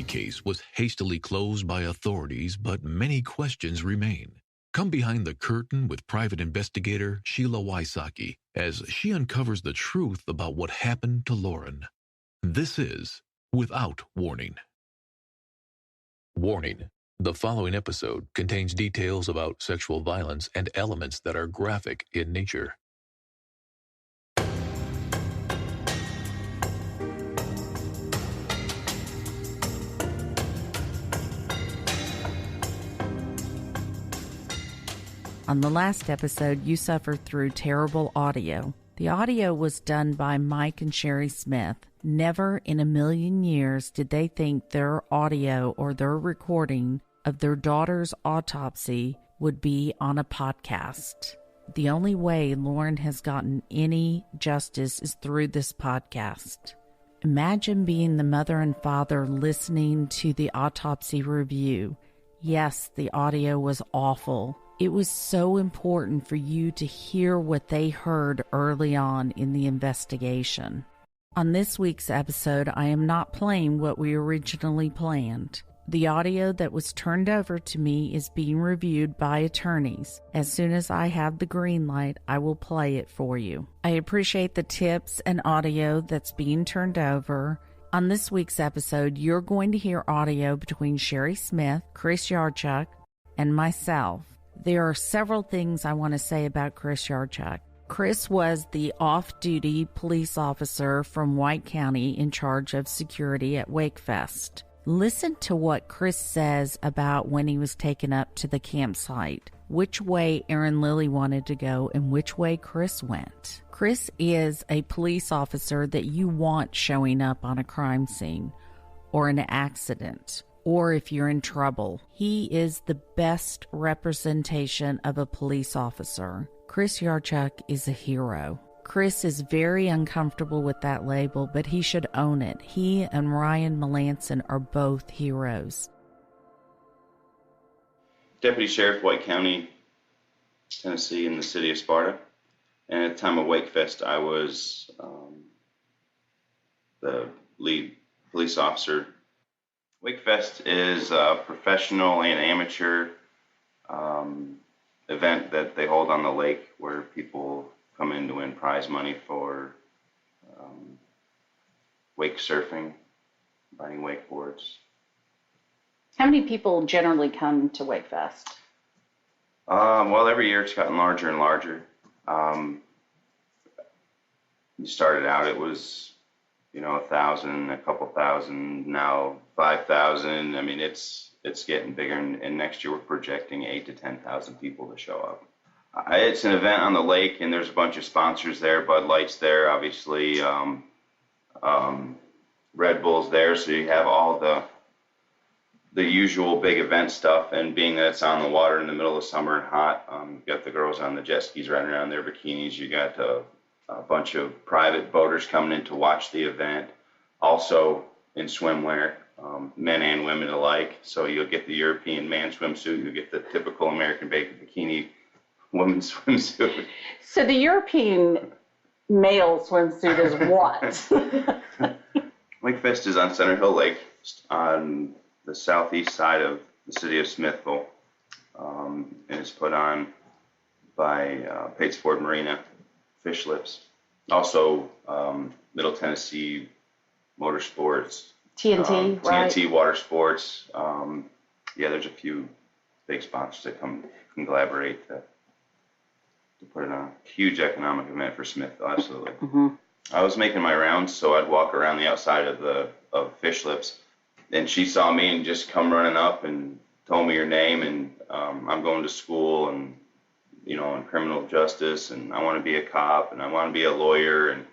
case was hastily closed by authorities, but many questions remain. Come behind the curtain with private investigator Sheila Wysocki as she uncovers the truth about what happened to Lauren. This is Without Warning. Warning: the following episode contains details about sexual violence and elements that are graphic in nature. On the last episode, you suffered through terrible audio. The audio was done by Mike and Sherry Smith. Never in a million years did they think their audio or their recording of their daughter's autopsy would be on a podcast. The only way Lauren has gotten any justice is through this podcast. Imagine being the mother and father listening to the autopsy review. Yes, the audio was awful. It was so important for you to hear what they heard early on in the investigation. On this week's episode, I am not playing what we originally planned. The audio that was turned over to me is being reviewed by attorneys. As soon as I have the green light, I will play it for you. I appreciate the tips and audio that's being turned over. On this week's episode, you're going to hear audio between Sherry Smith, Chris Yarchuck, and myself. There are several things I want to say about Chris Yarchuck. Chris was the off-duty police officer from White County in charge of security at Wakefest. Listen to what Chris says about when he was taken up to the campsite, which way Aaron Lilly wanted to go, and which way Chris went. Chris is a police officer that you want showing up on a crime scene or an accident, or if you're in trouble. He is the best representation of a police officer. Chris Yarchuck is a hero. Chris is very uncomfortable with that label, but he should own it. He and Ryan Melanson are both heroes. Deputy Sheriff, White County, Tennessee, in the city of Sparta. And at the time of Wakefest, I was the lead police officer. Wakefest is a professional and amateur event that they hold on the lake where people come in to win prize money for wake surfing, riding wakeboards. How many people generally come to Wakefest? Well, every year it's gotten larger and larger. We started out, it was 1,000, a couple thousand, now 5,000. I mean, it's getting bigger, and next year we're projecting 8,000 to 10,000 people to show up. It's an event on the lake, and there's a bunch of sponsors there. Bud Light's there, obviously. Red Bull's there, so you have all the usual big event stuff. And being that it's on the water in the middle of summer and hot, you got the girls on the jet skis riding around in their bikinis. You got a bunch of private boaters coming in to watch the event, also in swimwear, men and women alike. So you'll get the European man swimsuit, you'll get the typical American bikini women's swimsuit. So the European male swimsuit is what? Wakefest is on Center Hill Lake on the southeast side of the city of Smithville, and it's put on by Pates Ford Marina Fish Lips. Also, Middle Tennessee Motorsports. TNT, right? TNT Water Sports. Yeah, there's a few big sponsors that can collaborate to put it on. Huge economic event for Smithville, absolutely. Mm-hmm. I was making my rounds, so I'd walk around the outside of Fish Lips, and she saw me and just come running up and told me her name, and I'm going to school and in criminal justice, and I want to be a cop, and I want to be a lawyer, and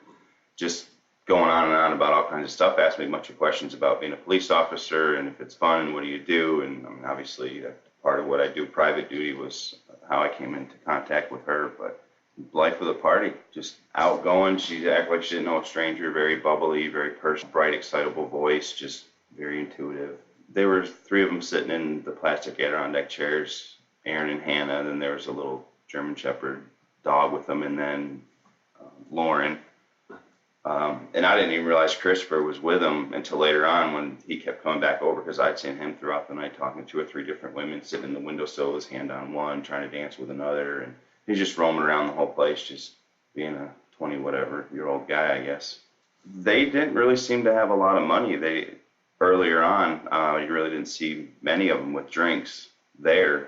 just going on and on about all kinds of stuff. Asked me a bunch of questions about being a police officer, and if it's fun, and what do you do? And obviously, part of what I do, private duty, was how I came into contact with her. But life of the party, just outgoing. She acted like she didn't know a stranger, very bubbly, very personal, bright, excitable voice, just very intuitive. There were three of them sitting in the plastic Adirondack chairs, Aaron and Hannah, and then there was a little German Shepherd dog with them, and then Lauren. And I didn't even realize Christopher was with him until later on when he kept coming back over, because I'd seen him throughout the night talking to 2 or 3 different women, sitting in the windowsill, his hand on one, trying to dance with another. And he's just roaming around the whole place, just being a 20-whatever-year-old guy, I guess. They didn't really seem to have a lot of money. Earlier on, you really didn't see many of them with drinks there.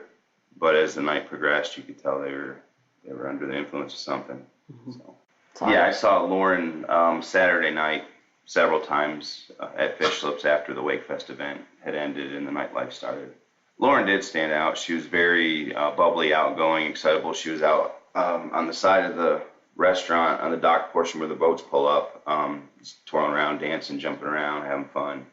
But as the night progressed, you could tell they were under the influence of something. Mm-hmm. Yeah, I saw Lauren Saturday night several times at Fish Slips after the Wakefest event had ended and the nightlife started. Lauren did stand out. She was very bubbly, outgoing, excitable. She was out on the side of the restaurant on the dock portion where the boats pull up, just twirling around, dancing, jumping around, having fun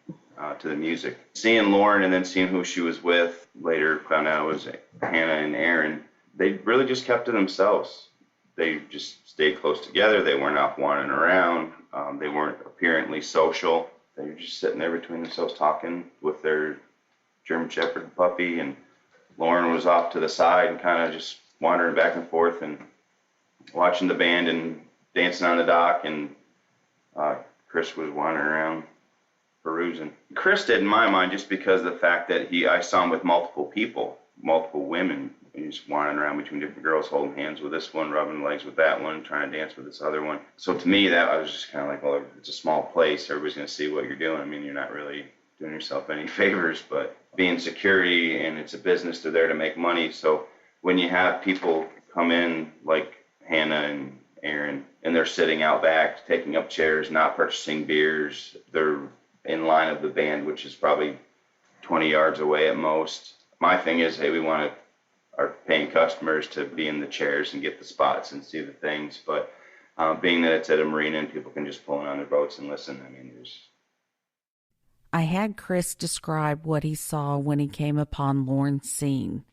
to the music. Seeing Lauren and then seeing who she was with later, found out it was Hannah and Aaron. They really just kept to themselves. They just stayed close together. They weren't off wandering around. They weren't apparently social. They were just sitting there between themselves talking with their German Shepherd puppy, and Lauren was off to the side and kind of just wandering back and forth and watching the band and dancing on the dock, and Chris was wandering around perusing. Chris did in my mind just because of the fact that I saw him with multiple people, multiple women. He's just wandering around between different girls, holding hands with this one, rubbing legs with that one, trying to dance with this other one. So to me, that I was just kind of like, well, it's a small place. Everybody's going to see what you're doing. I mean, you're not really doing yourself any favors, but being security and it's a business, they're there to make money. So when you have people come in like Hannah and Aaron, and they're sitting out back, taking up chairs, not purchasing beers, they're in line of the band, which is probably 20 yards away at most. My thing is, hey, we want our paying customers to be in the chairs and get the spots and see the things. But being that it's at a marina and people can just pull in on their boats and listen, I mean, I had Chris describe what he saw when he came upon Lauren's scene.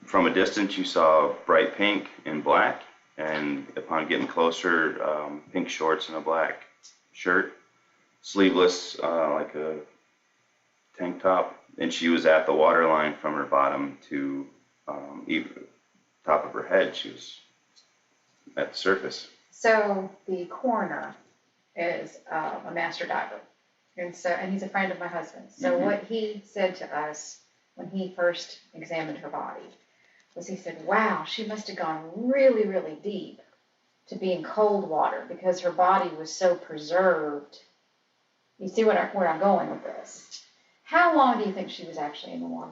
From a distance, you saw bright pink and black, and upon getting closer, pink shorts and a black shirt, sleeveless, like a tank top, and she was at the water line from her bottom to top of her head. She was at the surface. So the coroner is a master diver, and he's a friend of my husband's. So what he said to us when he first examined her body was, he said, wow, she must have gone really, really deep to be in cold water because her body was so preserved. You see where I'm going with this? How long do you think she was actually in the water?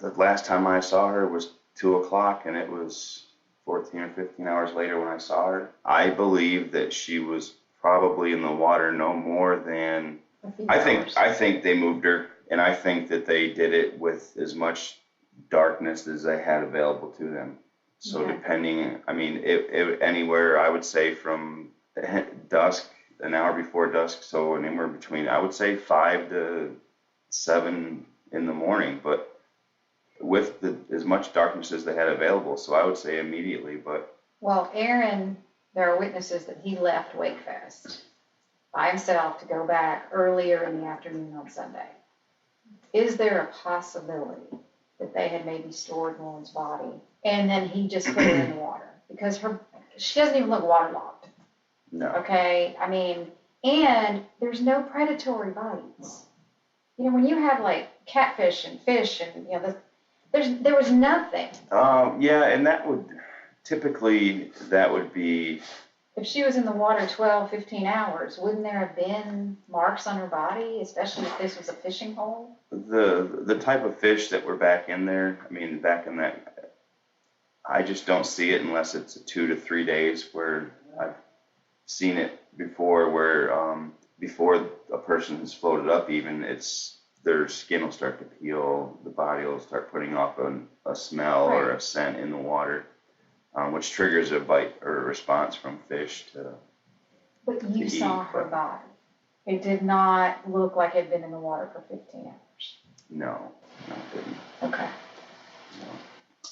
The last time I saw her was 2 o'clock, and it was 14 or 15 hours later when I saw her. I believe that she was probably in the water no more than, I think they moved her, and I think that they did it with as much darkness as they had available to them. So depending, I mean, it anywhere, I would say from dusk, an hour before dusk, so anywhere between, I would say 5 to 7 in the morning, but with as much darkness as they had available. So I would say immediately, but. Well, Aaron, there are witnesses that he left Wakefest by himself to go back earlier in the afternoon on Sunday. Is there a possibility that they had maybe stored Lauren's body and then he just put her in the water? Because she doesn't even look waterlogged. No. Okay? I mean, and there's no predatory bites. You know, when you have like catfish and fish and, you know, there was nothing. Yeah, and that would be. If she was in the water 12, 15 hours, wouldn't there have been marks on her body, especially if this was a fishing hole? The type of fish that were back in there, I mean, back in that, I just don't see it unless it's 2 to 3 days, where I've seen it before, where before a person has floated up even, their skin will start to peel, the body will start putting off a smell or a scent in the water, which triggers a bite or a response from fish to. But you saw her body. It did not look like it had been in the water for 15 hours. No, it didn't. Okay. No.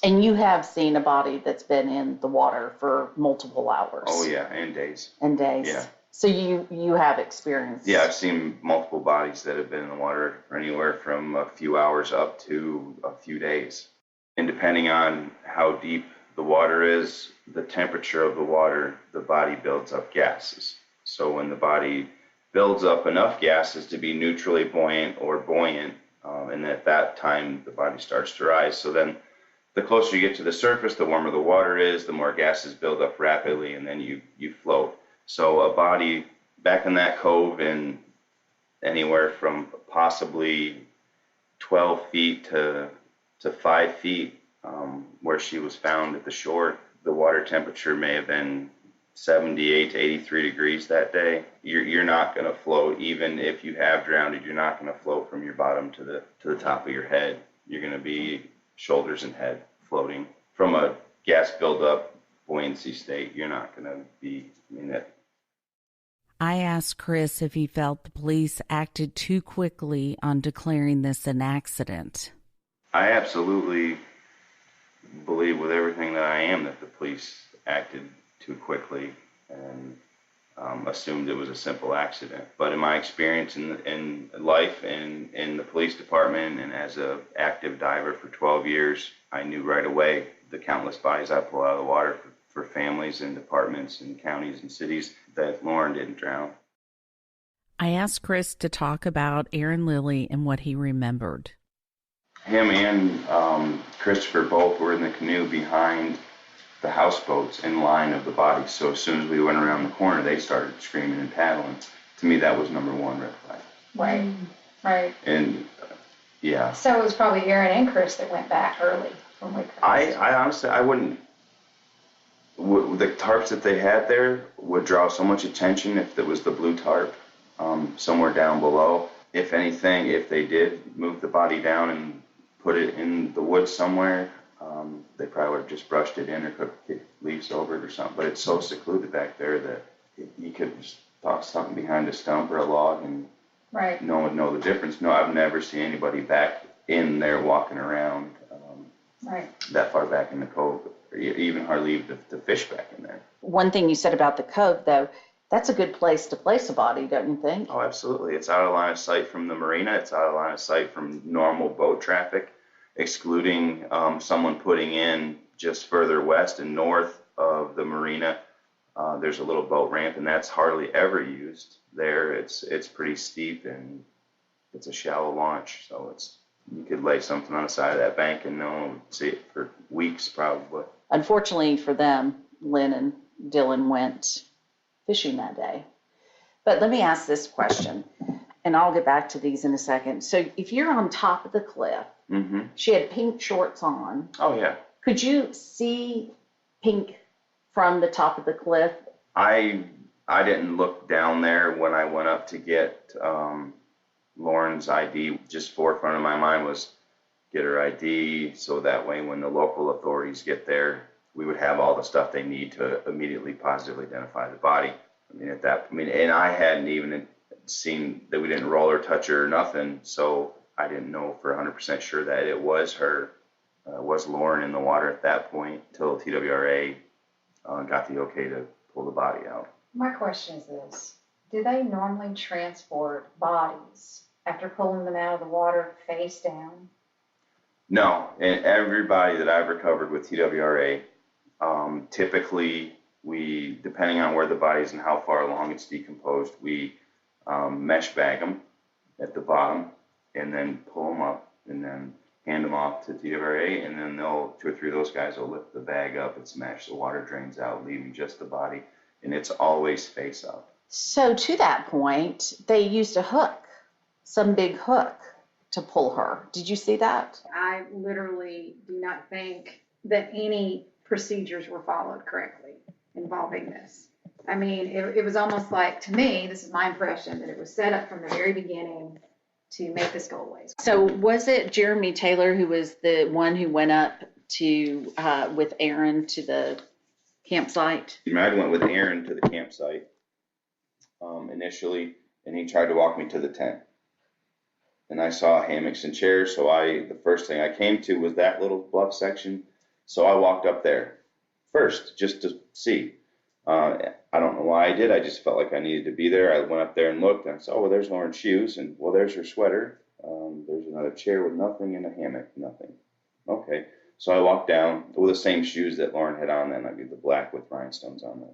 And you have seen a body that's been in the water for multiple hours. Oh yeah, and days. Yeah. So you have experience. Yeah, I've seen multiple bodies that have been in the water for anywhere from a few hours up to a few days. And depending on how deep the water is, the temperature of the water, the body builds up gases. So when the body builds up enough gases to be neutrally buoyant or buoyant, and at that time the body starts to rise. So then the closer you get to the surface, the warmer the water is, the more gases build up rapidly, and then you float. So a body back in that cove in anywhere from possibly 12 feet to 5 feet, where she was found at the shore, the water temperature may have been 78 to 83 degrees that day. You're not going to float. Even if you have drowned, you're not going to float from your bottom to the top of your head. You're going to be shoulders and head floating. From a gas buildup buoyancy state, you're not going to be, I asked Chris if he felt the police acted too quickly on declaring this an accident. I absolutely believe with everything that I am that the police acted too quickly and assumed it was a simple accident. But in my experience in life and in the police department and as an active diver for 12 years, I knew right away the countless bodies I pull out of the water for families and departments and counties and cities that Lauren didn't drown. I asked Chris to talk about Aaron Lilly and what he remembered. Him and Christopher both were in the canoe behind the houseboats in line of the bodies. So as soon as we went around the corner, they started screaming and paddling. To me, that was number one red flag. Right, right. And yeah. So it was probably Aaron and Chris that went back early when we crossed. I honestly, I wouldn't. The tarps that they had there would draw so much attention if it was the blue tarp somewhere down below. If anything, if they did move the body down and put it in the woods somewhere, they probably would have just brushed it in or cooked leaves over it or something. But it's so secluded back there that you could just toss something behind a stump or a log and right. no one would know the difference. No, I've never seen anybody back in there walking around right. that far back in the cove, or even hardly leave the fish back in there. One thing you said about the cove, though, that's a good place to place a body, don't you think? Oh, absolutely. It's out of line of sight from the marina. It's out of line of sight from normal boat traffic, excluding someone putting in just further west and north of the marina. There's a little boat ramp, and that's hardly ever used there. It's pretty steep, and it's a shallow launch, so you could lay something on the side of that bank, and no one would see it for weeks, probably. Unfortunately for them, Lynn and Dylan went fishing that day. But let me ask this question, and I'll get back to these in a second. So if you're on top of the cliff, Mm-hmm. She had pink shorts on. Oh, yeah. Could you see pink from the top of the cliff? I didn't look down there when I went up to get Lauren's ID. Just forefront of my mind was get her ID, so that way when the local authorities get there, we would have all the stuff they need to immediately positively identify the body. And I hadn't even seen that we didn't roll or touch her or nothing, so I didn't know for 100% sure that it was her, was Lauren in the water at that point until TWRA got the okay to pull the body out. My question is this. Do they normally transport bodies after pulling them out of the water face down? No, and every body that I've recovered with TWRA, typically we, depending on where the body is and how far along it's decomposed, we mesh bag them at the bottom and then pull them up and then hand them off to TWRA, and then 2 or 3 of those guys will lift the bag up, it's meshed, the water drains out, leaving just the body, and it's always face up. So to that point, they used a hook, some big hook, to pull her. Did you see that? I literally do not think that any procedures were followed correctly involving this. I mean, it was almost like, to me, this is my impression, that it was set up from the very beginning to make this go away. So was it Jeremy Taylor who was the one who went up to with Aaron to the campsite? I went with Aaron to the campsite initially, and he tried to walk me to the tent. And I saw hammocks and chairs, so the first thing I came to was that little bluff section. So I walked up there first just to see. I don't know why I did. I just felt like I needed to be there. I went up there and looked, and I saw, well, there's Lauren's shoes, and well, there's her sweater. There's another chair with nothing and a hammock, nothing. Okay. So I walked down with the same shoes that Lauren had on then. I mean, the black with rhinestones on the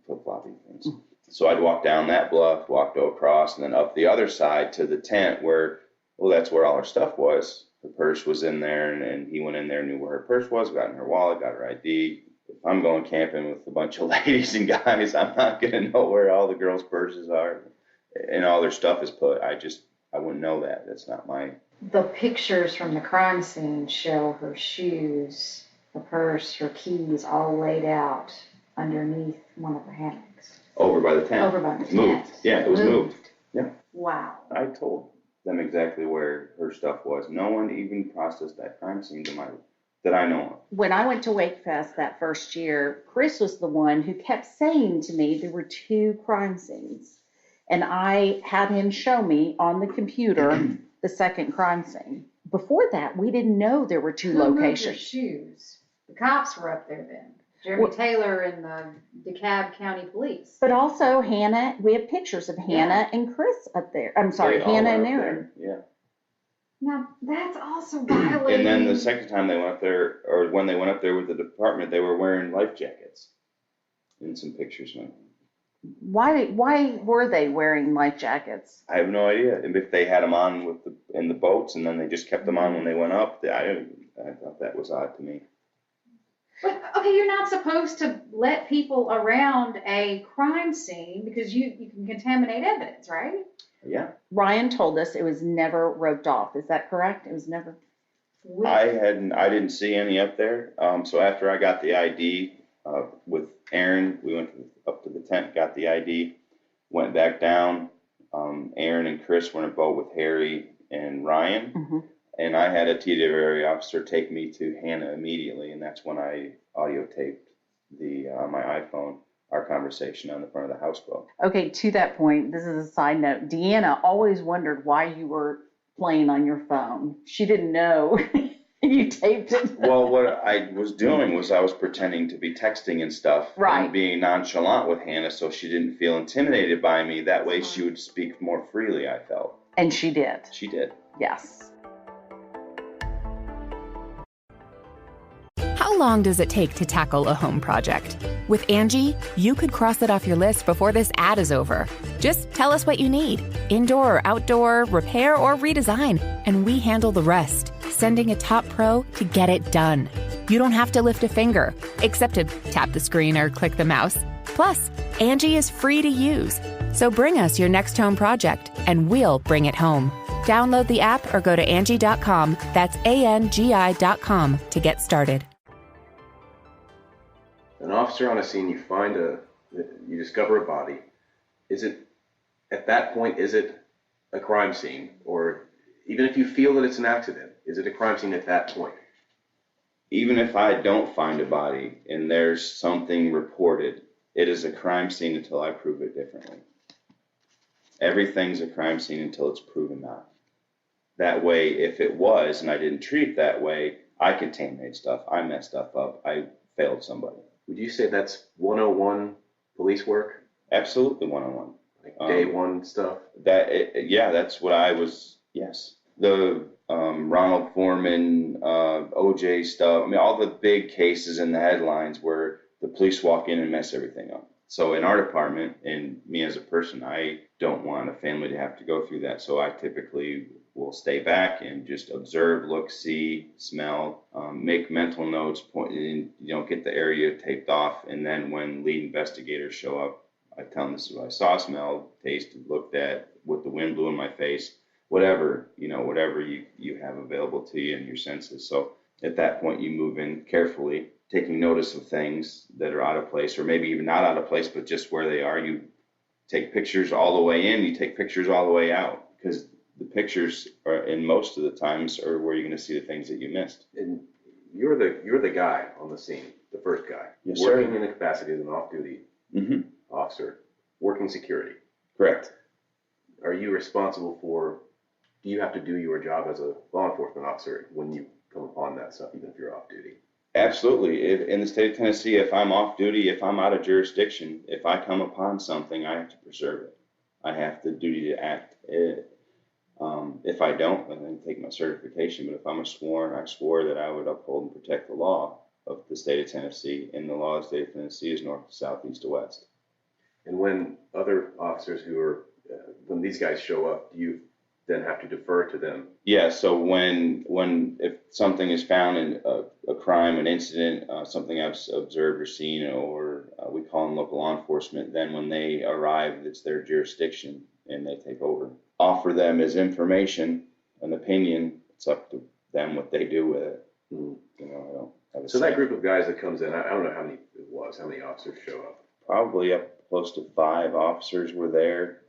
flip-floppy things. So I'd walk down that bluff, walk across, and then up the other side to the tent where, well, that's where all her stuff was. Her purse was in there, and he went in there, knew where her purse was, got in her wallet, got her ID. If I'm going camping with a bunch of ladies and guys, I'm not going to know where all the girls' purses are and all their stuff is put. I wouldn't know that. That's not my... The pictures from the crime scene show her shoes, her purse, her keys all laid out underneath one of the hammocks. Over by the tent. Over by the tent. Moved. Yeah, it was moved. Yeah. Wow. I told them exactly where her stuff was. No one even processed that crime scene that I know of. When I went to Wake Fest that first year, Chris was the one who kept saying to me there were 2 crime scenes. And I had him show me on the computer the second crime scene. Before that, we didn't know there were 2 locations. Moved your shoes? The cops were up there then. Jeremy Taylor and the DeKalb County Police. But also Hannah, we have pictures of Hannah and Chris up there. I'm sorry, Hannah and Aaron. Yeah. Now, that's also violating. And then the second time they went up there, or when they went up there with the department, they were wearing life jackets in some pictures. Why were they wearing life jackets? I have no idea. If they had them on in the boats and then they just kept them on when they went up, I thought that was odd to me. But, okay, you're not supposed to let people around a crime scene because you can contaminate evidence, right? Yeah. Ryan told us it was never roped off. Is that correct? It was never. I didn't see any up there. So after I got the ID with Aaron, we went up to the tent, got the ID, went back down. Aaron and Chris were in a boat with Harry and Ryan. Mm-hmm. And I had a TWA officer take me to Hannah immediately, and that's when I audio taped my iPhone, our conversation on the front of the houseboat. Okay, to that point, this is a side note. Deanna always wondered why you were playing on your phone. She didn't know you taped it. Well, what I was doing was I was pretending to be texting and stuff, right, and being nonchalant with Hannah so she didn't feel intimidated by me. That way she would speak more freely, I felt. And she did. She did. Yes. How long does it take to tackle a home project? With Angie, you could cross it off your list before this ad is over. Just tell us what you need, indoor or outdoor, repair or redesign, and we handle the rest, sending a top pro to get it done. You don't have to lift a finger, except to tap the screen or click the mouse. Plus, Angie is free to use. So bring us your next home project, and we'll bring it home. Download the app or go to Angie.com, that's ANGI.com, to get started. An officer on a scene, you discover a body. At that point, is it a crime scene? Or even if you feel that it's an accident, is it a crime scene at that point? Even if I don't find a body and there's something reported, it is a crime scene until I prove it differently. Everything's a crime scene until it's proven not. That way, if it was and I didn't treat it that way, I contaminated stuff, I messed stuff up, I failed somebody. Would you say that's 101 police work? Absolutely 101. Like day one stuff? That's what I was, yes. The Ronald Foreman, OJ stuff, I mean, all the big cases in the headlines where the police walk in and mess everything up. So in our department, and me as a person, I don't want a family to have to go through that. So I typically will stay back and just observe, look, see, smell, make mental notes, get the area taped off. And then when lead investigators show up, I tell them this is what I saw, smelled, tasted, looked at, what the wind blew in my face, whatever you have available to you in your senses. So at that point, you move in carefully, taking notice of things that are out of place, or maybe even not out of place, but just where they are. You take pictures all the way in, you take pictures all the way out, because the pictures are, in most of the times, are where you're going to see the things that you missed. And you're the guy on the scene, the first guy, yes, working sir. in the capacity as an off-duty officer, working security. Correct. Are you responsible for? Do you have to do your job as a law enforcement officer when you come upon that stuff, even if you're off duty? Absolutely. In the state of Tennessee, if I'm off duty, if I'm out of jurisdiction, if I come upon something, I have to preserve it. I have the duty to act. If I don't, then I take my certification. But if I'm I swore that I would uphold and protect the law of the state of Tennessee, and the law of the state of Tennessee is north to south, east to west. And when other officers when these guys show up, do you then have to defer to them? Yeah, so if something is found in a crime, an incident, something I've observed or seen, or we call them local law enforcement, then when they arrive, it's their jurisdiction and they take over. Offer them as information, an opinion. It's up to them what they do with it. You know, I don't have a So say. that group of guys that comes in, I don't know how many officers show up. Probably up close to 5 officers were there.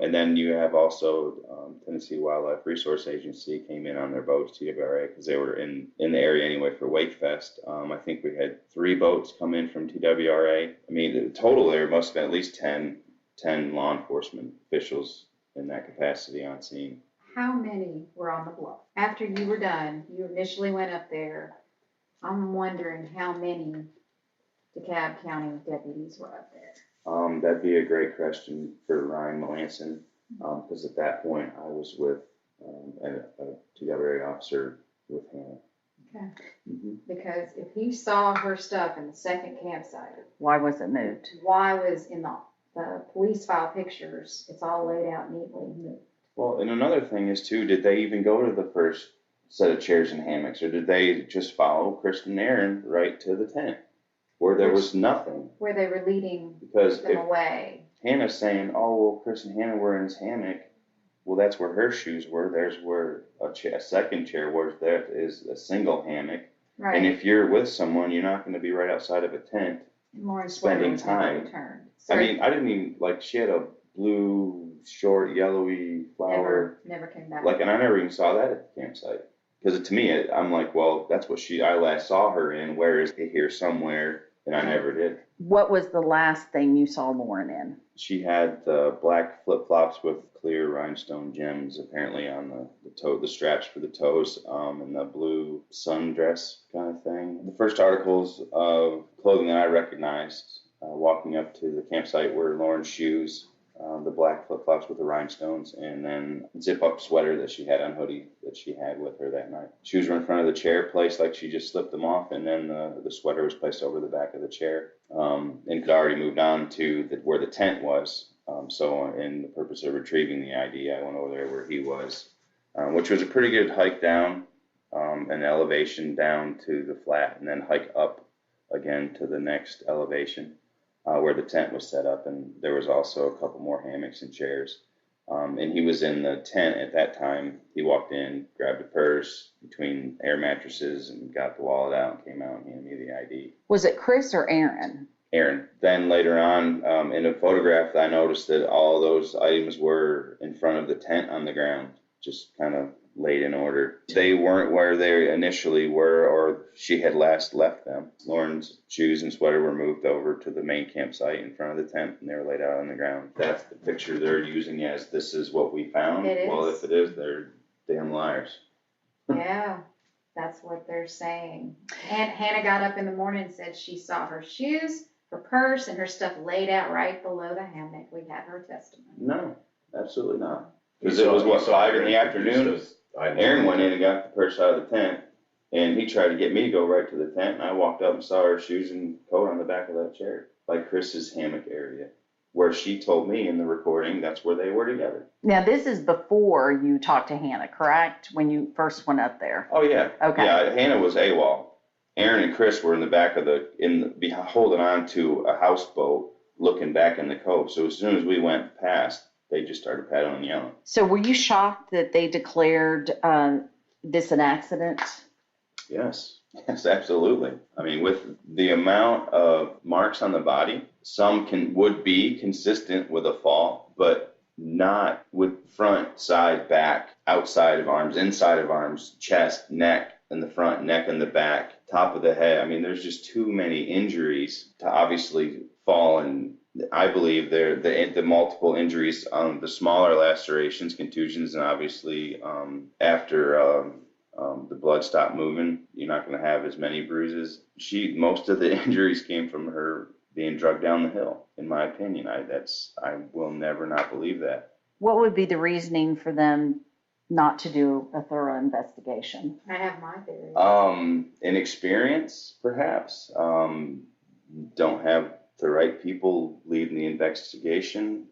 And then you have also Tennessee Wildlife Resource Agency came in on their boats, TWRA, because they were in the area anyway for Wakefest. I think we had 3 boats come in from TWRA. I mean, the total there must have been at least 10 law enforcement officials in that capacity on scene. How many were on the bluff? After you were done, you initially went up there. I'm wondering how many DeKalb County deputies were up there. That'd be a great question for Ryan Melanson, because at that point I was with a TWRA officer with Hannah. Okay. Because if he saw her stuff in the second campsite, Why was it moved? why was in the police file pictures, it's all laid out neatly moved? Well, and another thing is too, did they even go to the first set of chairs and hammocks, or did they just follow Chris and Aaron right to the tent where there was nothing? Where they were leading Because them if away. Hannah's saying, oh, well, Chris and Hannah were in his hammock, well, that's where her shoes were. There's where a second chair was. There is a single hammock. Right. And if you're with someone, you're not going to be right outside of a tent More spending time. Returned. I mean, I didn't even, like, she had a blue, short, yellowy flower. Never came back. Like, and I never even saw that at the campsite. Because to me, I'm like, well, that's what I last saw her in. Where is it here somewhere? And I never did. What was the last thing you saw Lauren in? She had the black flip-flops with clear rhinestone gems, apparently on the straps for the toes, and the blue sundress kind of thing. The first articles of clothing that I recognized walking up to the campsite were Lauren's shoes, the black flip-flops with the rhinestones, and then zip-up sweater that she had on, hoodie that she had with her that night. Shoes were in front of the chair, placed like she just slipped them off, and then the sweater was placed over the back of the chair, and could already moved on to where the tent was. So in the purpose of retrieving the ID, I went over there where he was, which was a pretty good hike down, an elevation down to the flat, and then hike up again to the next elevation. Where the tent was set up, and there was also a couple more hammocks and chairs. And he was in the tent at that time. He walked in, grabbed a purse between air mattresses, and got the wallet out and came out and handed me the ID. Was it Chris or Aaron? Aaron. Then later on, in a photograph, I noticed that all those items were in front of the tent on the ground, just kind of laid in order. They weren't where they initially were, or she had last left them. Lauren's shoes and sweater were moved over to the main campsite in front of the tent, and they were laid out on the ground. That's the picture they're using as this is what we found. It is. Well, if it is, they're damn liars. Yeah, that's what they're saying. And Hannah got up in the morning and said she saw her shoes, her purse, and her stuff laid out right below the hammock. We had her testimony. No, absolutely not. Because it was, 5 in the afternoon? Aaron went in and got the purse out of the tent, and he tried to get me to go right to the tent, and I walked up and saw her shoes and coat on the back of that chair, by Chris's hammock area, where she told me in the recording that's where they were together. Now, this is before you talked to Hannah, correct? When you first went up there? Oh, yeah. Okay. Yeah, Hannah was AWOL. Aaron and Chris were in the back of holding on to a houseboat, looking back in the cove. So as soon as we went past, they just started paddling and yelling. So were you shocked that they declared this an accident? Yes, absolutely. I mean, with the amount of marks on the body, some would be consistent with a fall, but not with front, side, back, outside of arms, inside of arms, chest, neck in the front, neck in the back, top of the head. I mean, there's just too many injuries to obviously fall, and I believe the multiple injuries, the smaller lacerations, contusions, and obviously after the blood stopped moving, you're not going to have as many bruises. Most of the injuries came from her being drugged down the hill, in my opinion. I will never not believe that. What would be the reasoning for them not to do a thorough investigation? I have my theory. Inexperience, perhaps. Don't have the right people leading the investigation,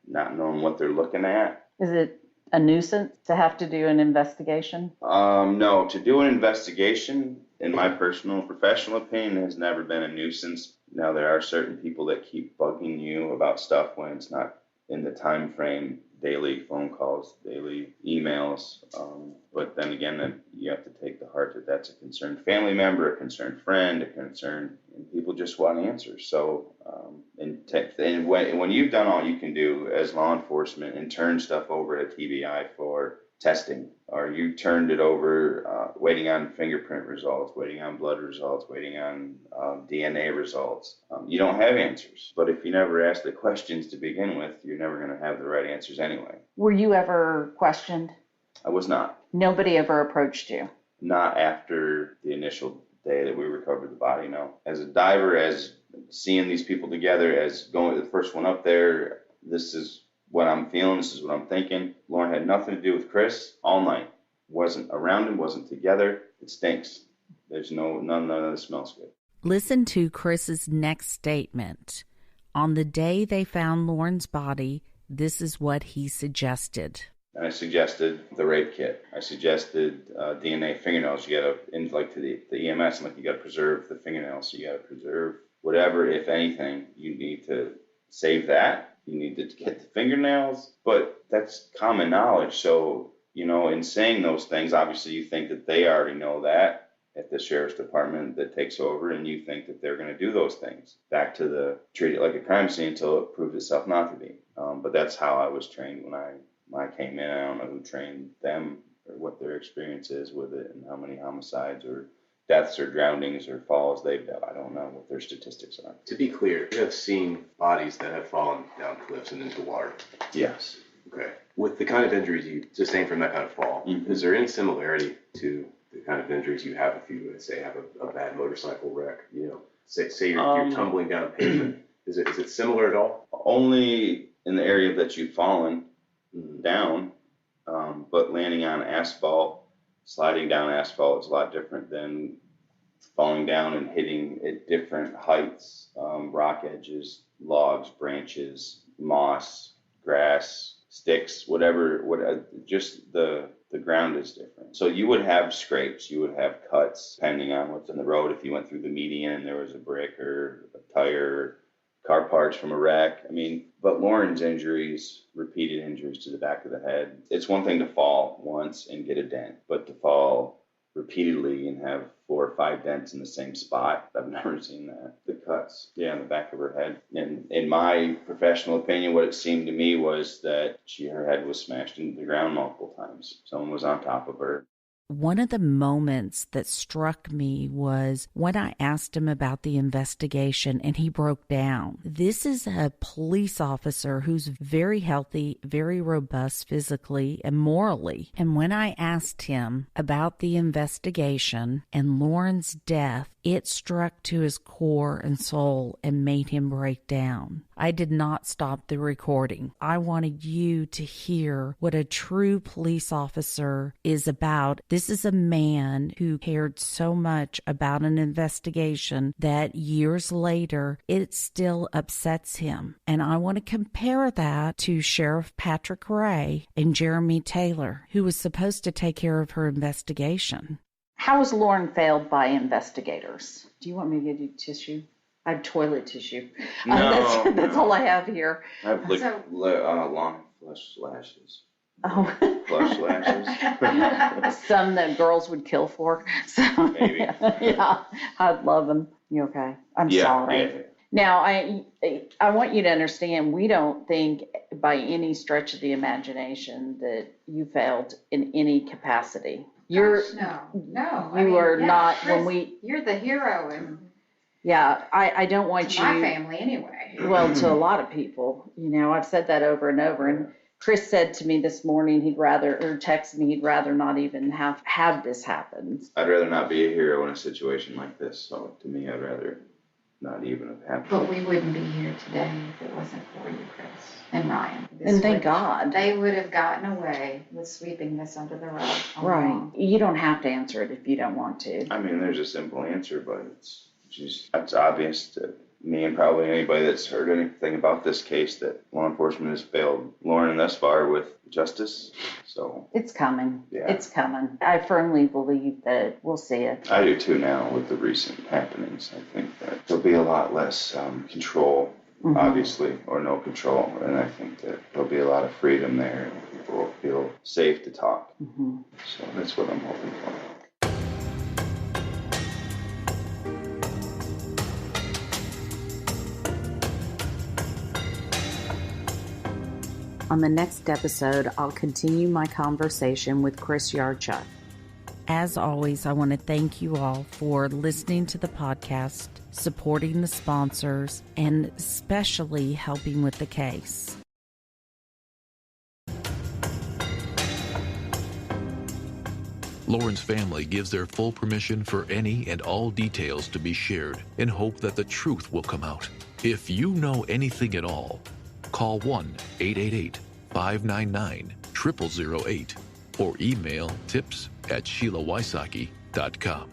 not knowing what they're looking at. Is it a nuisance to have to do an investigation? No, to do an investigation, in my personal professional opinion, has never been a nuisance. Now, there are certain people that keep bugging you about stuff when it's not in the time frame, daily phone calls, daily emails. But then again, you have to take to heart that that's a concerned family member, a concerned friend, and people just want answers. So, and when you've done all you can do as law enforcement and turn stuff over to TBI for testing, or you turned it over waiting on fingerprint results, waiting on blood results, waiting on DNA results, you don't have answers. But if you never ask the questions to begin with, you're never going to have the right answers anyway. Were you ever questioned? I was not. Nobody ever approached you? Not after the initial day that we recovered the body, no. As a diver, as seeing these people together, as going the first one up there, this is what I'm feeling, this is what I'm thinking. Lauren had nothing to do with Chris all night. Wasn't around him, wasn't together. It stinks. There's none of this smells good. Listen to Chris's next statement. On the day they found Lauren's body, this is what he suggested. And I suggested the rape kit. I suggested DNA fingernails. You got to, like to the EMS, like you got to preserve the fingernails. So you got to preserve whatever, if anything, you need to save that. You need to get the fingernails, but that's common knowledge. So, in saying those things, obviously you think that they already know that at the sheriff's department that takes over, and you think that they're going to do those things. Back to the treat it like a crime scene until it proves itself not to be. But that's how I was trained when I came in. I don't know who trained them or what their experience is with it and how many homicides or deaths or drownings or falls they've done. I don't know what their statistics are. To be clear, you have seen bodies that have fallen down cliffs and into water. Yes. Okay. With the kind of injuries you sustained from that kind of fall, is there any similarity to the kind of injuries you have if you, say, have a bad motorcycle wreck? Say you're tumbling down a pavement. Is it similar at all? Only in the area that you've fallen down, but landing on asphalt, sliding down asphalt is a lot different than falling down and hitting at different heights, rock edges, logs, branches, moss, grass, sticks, whatever, just the ground is different. So you would have scrapes, you would have cuts, depending on what's in the road. If you went through the median and there was a brick or a tire, car parts from a wreck. But Lauren's injuries, repeated injuries to the back of the head. It's one thing to fall once and get a dent, but to fall repeatedly and have 4 or 5 dents in the same spot, I've never seen that. The cuts, in the back of her head. And in my professional opinion, what it seemed to me was that her head was smashed into the ground multiple times. Someone was on top of her. One of the moments that struck me was when I asked him about the investigation and he broke down. This is a police officer who's very healthy, very robust physically and morally. And when I asked him about the investigation and Lauren's death, it struck to his core and soul and made him break down. I did not stop the recording. I wanted you to hear what a true police officer is about. This is a man who cared so much about an investigation that years later, it still upsets him. And I want to compare that to Sheriff Patrick Ray and Jeremy Taylor, who was supposed to take care of her investigation. How was Lauren failed by investigators? Do you want me to give you tissue? I have toilet tissue. No, that's all I have here. I have long flush lashes. Oh. Flush lashes. Some that girls would kill for. So, Maybe. Yeah, I'd love them. You okay? I'm sorry. Yeah. Now, I want you to understand, we don't think by any stretch of the imagination that you failed in any capacity. No. You are not, Chris, you're the hero and yeah, I don't want you. My family anyway. Well, to a lot of people, I've said that over and over. And Chris said to me this morning texted me he'd rather not even have this happen. I'd rather not be a hero in a situation like this. So to me, I'd rather not even have happened. But we wouldn't be here today if it wasn't for you, Chris and Ryan. And thank God. They would have gotten away with sweeping this under the rug. Right. You don't have to answer it if you don't want to. There's a simple answer, but it's obvious to me and probably anybody that's heard anything about this case, that law enforcement has failed Lauren thus far with justice. So It's coming. Yeah. It's coming. I firmly believe that we'll see it. I do too now with the recent happenings. I think that there'll be a lot less control, obviously, or no control. And I think that there'll be a lot of freedom there and people will feel safe to talk. So that's what I'm hoping for. On the next episode, I'll continue my conversation with Chris Yarchuck. As always, I want to thank you all for listening to the podcast, supporting the sponsors, and especially helping with the case. Lauren's family gives their full permission for any and all details to be shared in hope that the truth will come out. If you know anything at all, call 1-888-599-0008 or email tips@SheilaWysocki.com.